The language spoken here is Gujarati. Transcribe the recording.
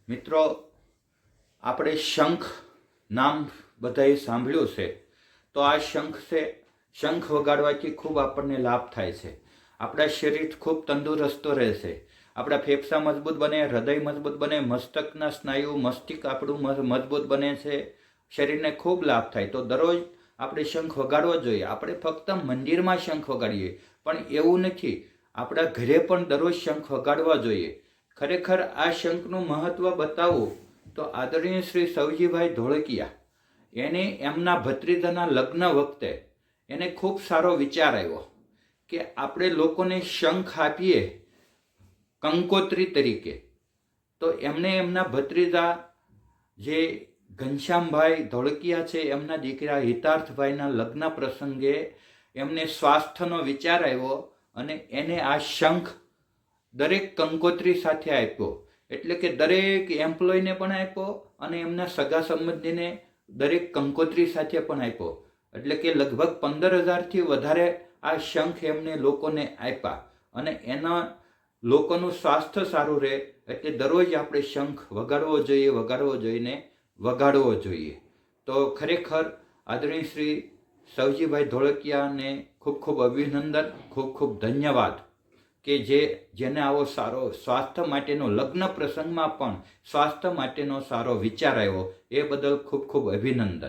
મિત્રો, આપણે શંખ નામ બધાએ સાંભળ્યું છે, તો આ શંખ છે. શંખ વગાડવાથી ખૂબ આપણને લાભ થાય છે. આપણા શરીર ખૂબ તંદુરસ્ત રહેશે. આપણા ફેફસા મજબૂત બને, હૃદય મજબૂત બને, મસ્તકના સ્નાયુ મસ્તિષ્ક આપણું મજબૂત બને છે. શરીરને ખૂબ લાભ થાય. તો દરરોજ આપણે શંખ વગાડવો જોઈએ. આપણે ફક્ત મંદિરમાં શંખ વગાડીએ, પણ એવું નથી. આપણા ઘરે પણ દરરોજ શંખ વગાડવા જોઈએ. ખરેખર આ શંખનું મહત્ત્વ બતાવું તો આદરણીય શ્રી સવજીભાઈ ધોળકિયા, એને એમના ભત્રીજાના લગ્ન વખતે એને ખૂબ સારો વિચાર આવ્યો કે આપણે લોકોને શંખ આપીએ કંકોત્રી તરીકે. તો એમને એમના ભત્રીજા જે ઘનશ્યામભાઈ ધોળકિયા છે, એમના દીકરા હિતાર્થભાઈના લગ્ન પ્રસંગે એમને સ્વાસ્થ્યનો વિચાર આવ્યો અને એને આ શંખ દરેક કંકોત્રી સાથે આપ્યો. એટલે કે દરેક એમ્પ્લોયને પણ આપ્યો અને એમના સગા સંબંધીને દરેક કંકોત્રી સાથે પણ આપ્યો. એટલે કે લગભગ 15,000થી વધારે આ શંખ એમને લોકોને આપ્યા. અને એના લોકોનું સ્વાસ્થ્ય સારું રહે એટલે દરરોજ આપણે શંખ વગાડવો જોઈએ. તો ખરેખર આદરણીય શ્રી સવજીભાઈ ધોળકિયાને ખૂબ ખૂબ અભિનંદન, ખૂબ ખૂબ ધન્યવાદ કે જેને આવો સારો સ્વાસ્થ્ય માટેનો લગ્ન પ્રસંગમાં પણ સ્વાસ્થ્ય માટેનો સારો વિચાર આવ્યો. એ બદલ ખૂબ ખૂબ અભિનંદન.